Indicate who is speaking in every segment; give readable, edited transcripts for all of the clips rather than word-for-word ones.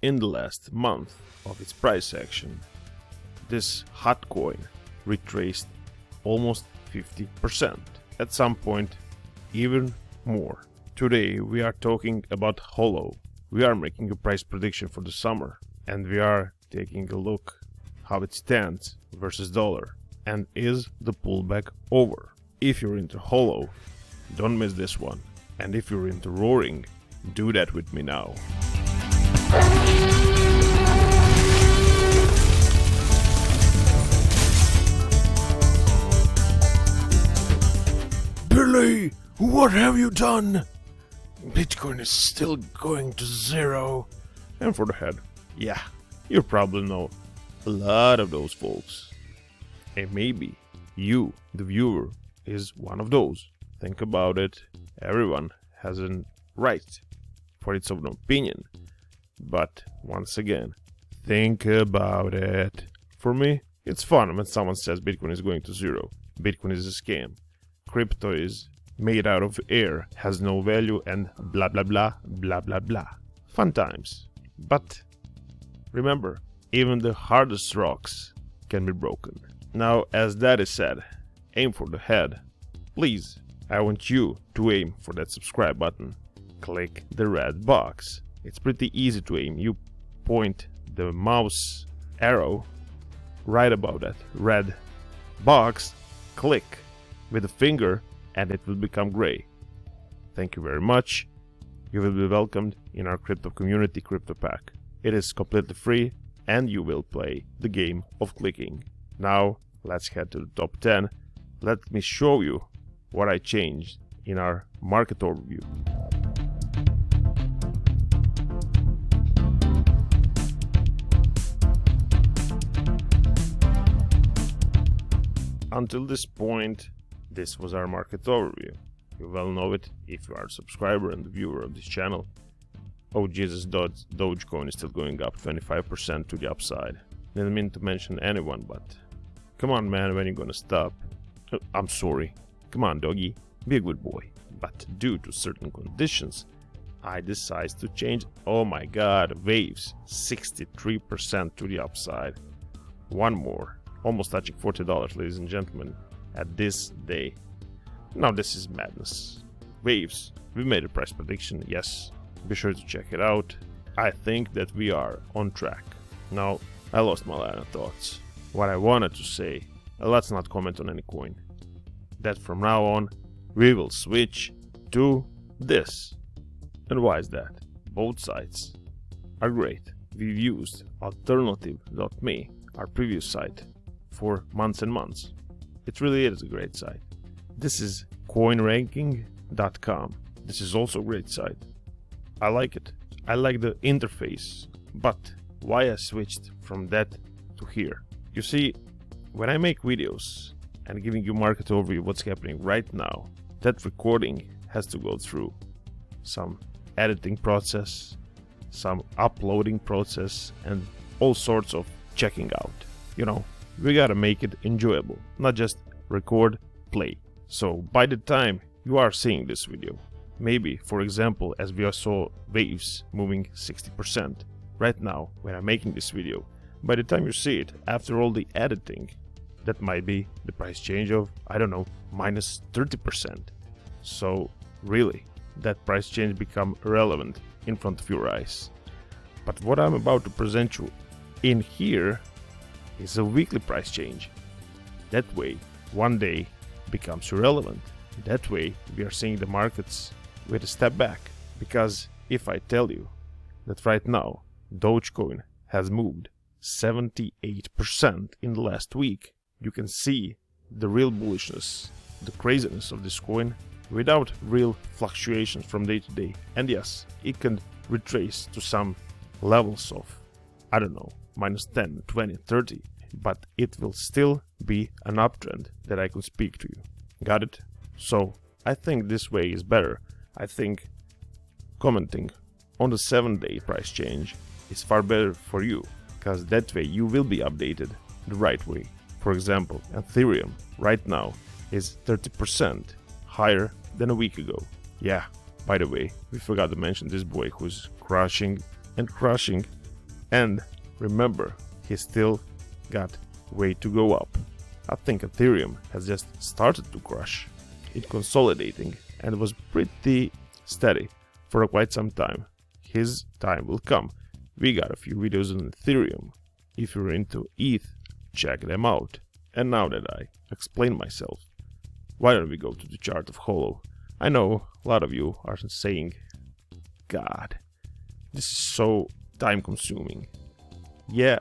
Speaker 1: In the last month of its price action, this hot coin retraced almost 50%. At some point, even more. Today we are talking about Holo. We are making a price prediction for the summer, and we are taking a look how it stands versus dollar, and is the pullback over. If you're into Holo, don't miss this one, and if you're into roaring, do that with me now. Billy, what have you done? Bitcoin is still going to zero. And for the head, yeah, you probably know a lot of those folks. And maybe you, the viewer, is one of those. Think about it. Everyone has a right for its own opinion. But once again, think about it. For me, it's fun when someone says Bitcoin is going to zero. Bitcoin is a scam. Crypto is made out of air, has no value, and blah blah blah blah blah blah. Fun times. But remember, even the hardest rocks can be broken. Now, as that is said, aim for the head. Please, I want you to aim for that subscribe button. Click the red box. It's pretty easy to aim. You point the mouse arrow right above that red box, click with the finger, and it will become gray. Thank you very much. You will be welcomed in our crypto community crypto pack. It is completely free, and you will play the game of clicking. Now let's head to the top 10. Let me show you what I changed in our market overview. Until this point, this was our market overview. You well know it if you are a subscriber and a viewer of this channel. Oh Jesus, Dogecoin is still going up 25% to the upside. Didn't mean to mention anyone, but come on man, when you gonna stop? I'm sorry. Come on doggy, be a good boy. But due to certain conditions, I decided to change. Oh my god, waves, 63% to the upside. One more. Almost touching $40, ladies and gentlemen, at this day. Now this is madness. Waves, we made a price prediction, yes. Be sure to check it out. I think that we are on track. Now, I lost my line of thoughts. What I wanted to say, let's not comment on any coin. That from now on, we will switch to this. And why is that? Both sites are great. We've used alternative.me, our previous site, for months and months. It really is a great site. This is coinranking.com. This is also a great site. I like it. I like the interface. But why I switched from that to here? You see, when I make videos and giving you market overview what's happening right now, that recording has to go through some editing process, some uploading process, and all sorts of checking out. You know, we gotta make it enjoyable, not just record, play. So by the time you are seeing this video, maybe, for example, as we saw waves moving 60% right now when I'm making this video, by the time you see it, after all the editing, that might be the price change of, I don't know, minus 30%. So really, that price change become irrelevant in front of your eyes. But what I'm about to present you in here is a weekly price change. That way, one day becomes irrelevant. That way, we are seeing the markets with a step back. Because if I tell you that right now, Dogecoin has moved 78% in the last week, you can see the real bullishness, the craziness of this coin without real fluctuations from day to day. And yes, it can retrace to some levels of, I don't know, minus 10, 20, 30, but it will still be an uptrend that I could speak to you. Got it? So I think this way is better. I think commenting on the 7-day price change is far better for you, because that way you will be updated the right way. For example, Ethereum right now is 30% higher than a week ago. Yeah, by the way, we forgot to mention this boy who's crushing and crushing And remember, he still got way to go up. I think Ethereum has just started to crush. It consolidating and was pretty steady for quite some time. His time will come. We got a few videos on Ethereum. If you're into ETH, check them out. And now that I explained myself, why don't we go to the chart of Holo? I know a lot of you are saying, God, this is so time consuming. Yeah,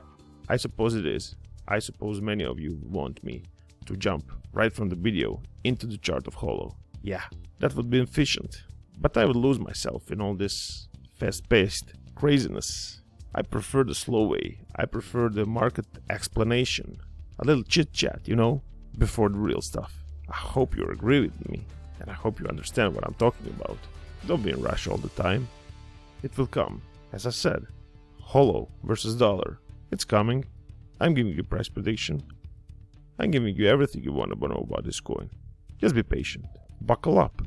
Speaker 1: I suppose it is. I suppose many of you want me to jump right from the video into the chart of Holo. Yeah, that would be efficient. But I would lose myself in all this fast-paced craziness. I prefer the slow way. I prefer the market explanation. A little chit-chat, you know, before the real stuff. I hope you agree with me, and I hope you understand what I'm talking about. Don't be in rush all the time. It will come. As I said, Holo versus dollar. It's coming. I'm giving you price prediction. I'm giving you everything you want to know about this coin. Just be patient. Buckle up.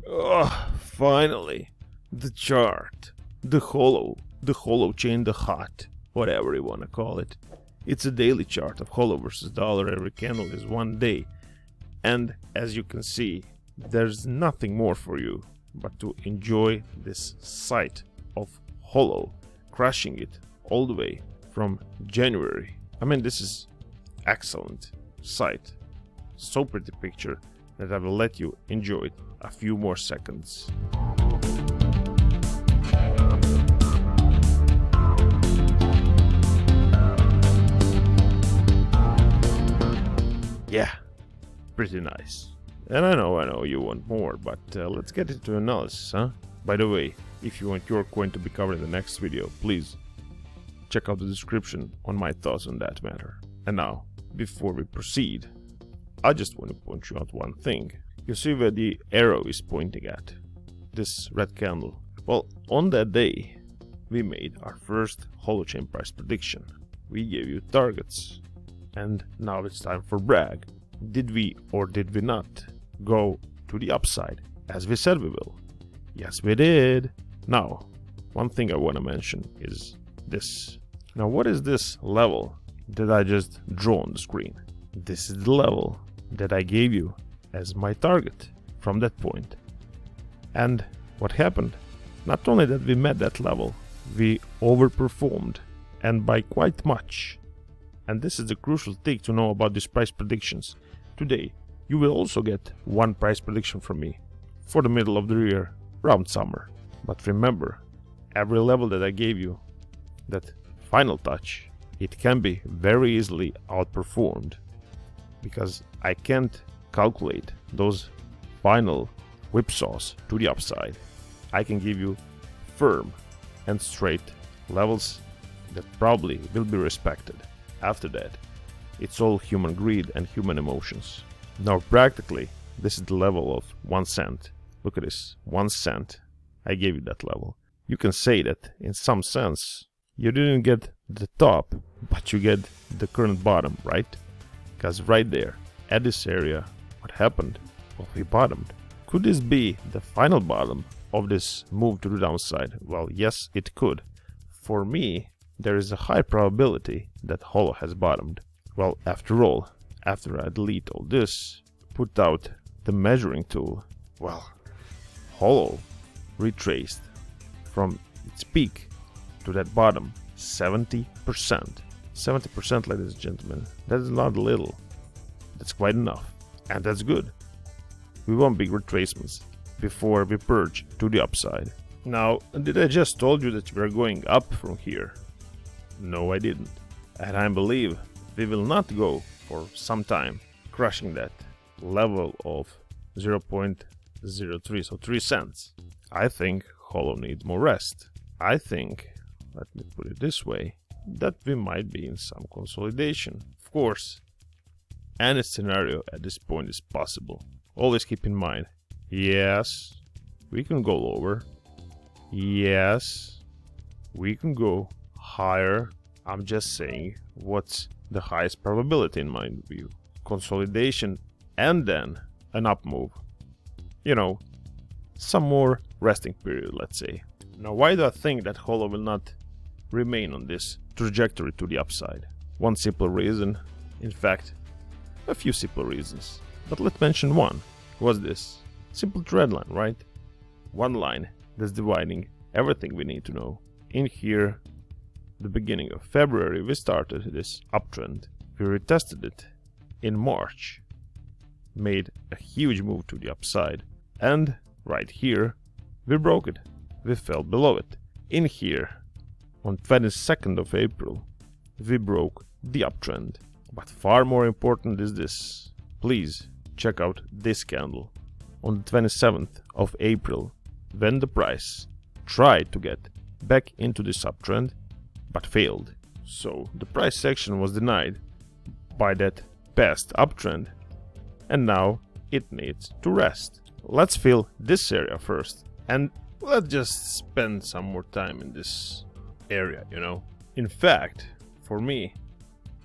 Speaker 1: Oh, finally. The chart. The Holochain, the hot, whatever you want to call it. It's a daily chart of Holo versus dollar. Every candle is 1 day. And as you can see, there's nothing more for you but to enjoy this sight of Holo crushing it all the way from January. I mean, this is excellent sight. So pretty picture that I will let you enjoy it a few more seconds. Yeah, pretty nice. And I know you want more, but let's get into analysis, huh? By the way, if you want your coin to be covered in the next video, please check out the description on my thoughts on that matter. And now, before we proceed, I just want to point you out one thing. You see where the arrow is pointing at? This red candle. Well, on that day, we made our first Holochain price prediction. We gave you targets. And now it's time for brag. Did we or did we not go to the upside, as we said we will? Yes, we did. Now, one thing I want to mention is this. Now, what is this level that I just drew on the screen? This is the level that I gave you as my target from that point. And what happened? Not only that we met that level, we overperformed, and by quite much. And this is the crucial thing to know about these price predictions. Today, you will also get one price prediction from me for the middle of the year, around summer. But remember, every level that I gave you, that final touch, it can be very easily outperformed, because I can't calculate those final whipsaws to the upside. I can give you firm and straight levels that probably will be respected. After that, it's all human greed and human emotions. Now practically, this is the level of 1 cent. Look at this, 1 cent. I gave you that level. You can say that in some sense, you didn't get the top, but you get the current bottom, right? Because right there, at this area, what happened? Well, we bottomed. Could this be the final bottom of this move to the downside? Well, yes, it could. For me, there is a high probability that Holo has bottomed. Well, after all, after I delete all this, put out the measuring tool, well, Holo retraced from its peak to that bottom 70%. 70%, ladies and gentlemen. That is not little. That's quite enough. And that's good. We want big retracements before we purge to the upside. Now, did I just told you that we're going up from here? No, I didn't. And I believe we will not go for some time crushing that level of 0.03, so 3 cents. I think Holo needs more rest. I think, let me put it this way, that we might be in some consolidation. Of course, any scenario at this point is possible. Always keep in mind, yes, we can go lower. Yes, we can go higher. I'm just saying what's the highest probability in my view. consolidation, and then an up move. You know, some more resting period, let's say. Now, why do I think that Holo will not remain on this trajectory to the upside? One simple reason, in fact, a few simple reasons. But let's mention one. What's this? Simple trend line, right? One line that's dividing everything we need to know. In here, the beginning of February, we started this uptrend. We retested it in March, made a huge move to the upside, and right here, we broke it. We fell below it. In here, on 22nd of April, we broke the uptrend. But far more important is this. Please check out this candle. On the 27th of April, when the price tried to get back into this uptrend, but failed. So the price section was denied by that past uptrend, and now it needs to rest. Let's fill this area first, and let's just spend some more time in this area, you know. In fact, for me,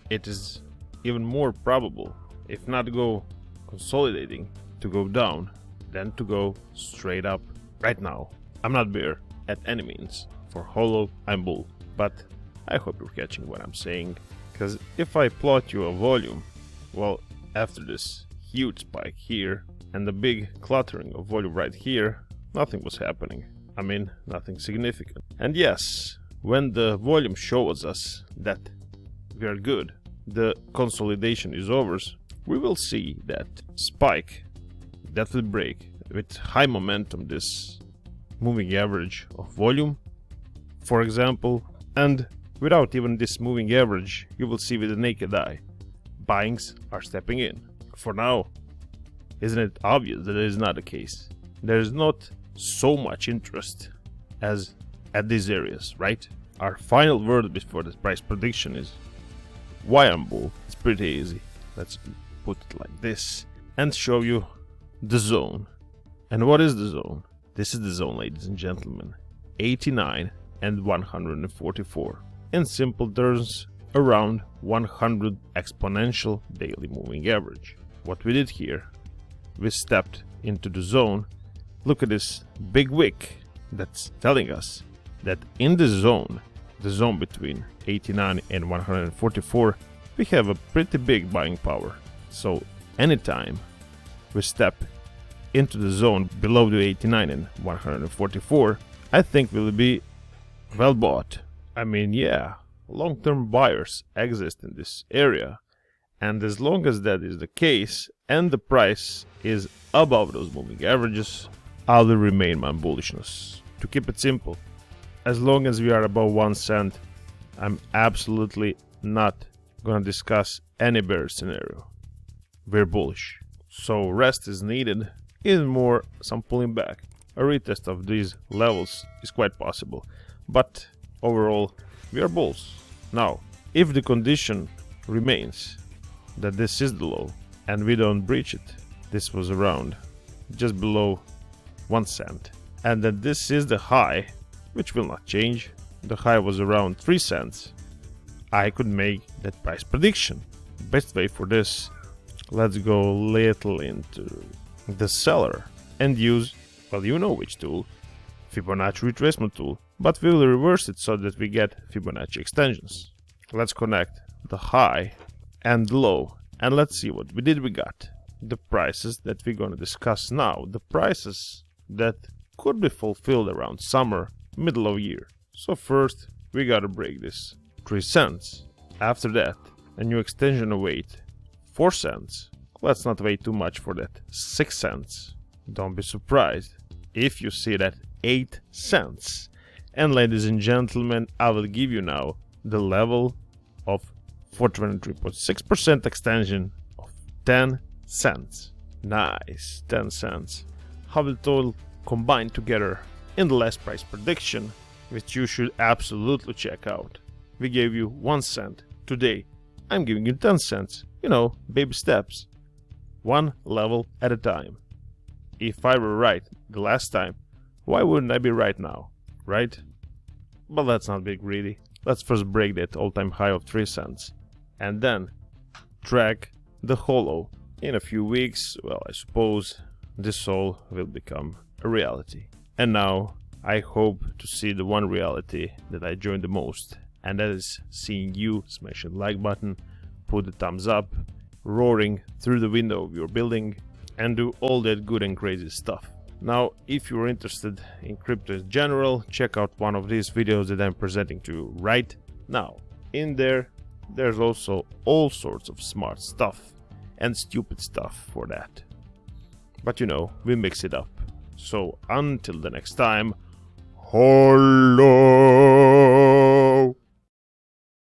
Speaker 1: it is even more probable, if not go consolidating, to go down than to go straight up right now. I'm not bear at any means. For Holo, I'm bull. But I hope you're catching what I'm saying, because if I plot you a volume, well, after this huge spike here and the big cluttering of volume right here, nothing was happening. I mean, nothing significant. And yes, when the volume shows us that we are good, the consolidation is over, we will see that spike that will break with high momentum this moving average of volume, for example, and without even this moving average, you will see with the naked eye, buyings are stepping in. For now, isn't it obvious that it is not the case? There is not so much interest as at these areas, right? Our final word before this price prediction is why I'm bull. It's pretty easy. Let's put it like this and show you the zone. And what is the zone? This is the zone, ladies and gentlemen. 89 and 144. In simple terms, around 100 exponential daily moving average. What we did here, we stepped into the zone. Look at this big wick that's telling us that in the zone between 89 and 144, we have a pretty big buying power. So anytime we step into the zone below the 89 and 144, I think will be well bought. I mean, yeah, long-term buyers exist in this area, and as long as that is the case and the price is above those moving averages, I will remain my bullishness. To keep it simple, as long as we are above 1 cent, I'm absolutely not gonna discuss any bear scenario. We're bullish. So rest is needed, even more some pulling back. A retest of these levels is quite possible, but overall we are bulls. Now, if the condition remains that this is the low and we don't breach it, this was around just below 1 cent, and that this is the high, which will not change, the high was around 3 cents, I could make that price prediction. Best way for this, let's go a little into the seller and use, well, you know which tool, Fibonacci retracement tool, but we will reverse it so that we get Fibonacci extensions. Let's connect the high and the low, and let's see what we got. The prices that we're going to discuss now, the prices that could be fulfilled around summer, middle of year. So first we gotta break this 3 cents. After that, a new extension of weight, 4 cents. Let's not wait too much for that, 6 cents. Don't be surprised if you see that 8 cents. And ladies and gentlemen, I will give you now the level of 423.6% extension of 10 cents. Nice, 10 cents. How will total combine together in the last price prediction, which you should absolutely check out. We gave you 1 cent. Today, I'm giving you 10 cents. You know, baby steps. One level at a time. If I were right the last time, why wouldn't I be right now, right? But let's not be greedy. Let's first break that all-time high of 3 cents. And then track the Holo. In a few weeks, well, I suppose this all will become a reality. And now I hope to see the one reality that I enjoy the most, and that is seeing you smash the like button, put the thumbs up, roaring through the window of your building, and do all that good and crazy stuff. Now, if you're interested in crypto in general, check out one of these videos that I'm presenting to you right now. In there's also all sorts of smart stuff and stupid stuff for that. But you know, we mix it up. So until the next time, Holo!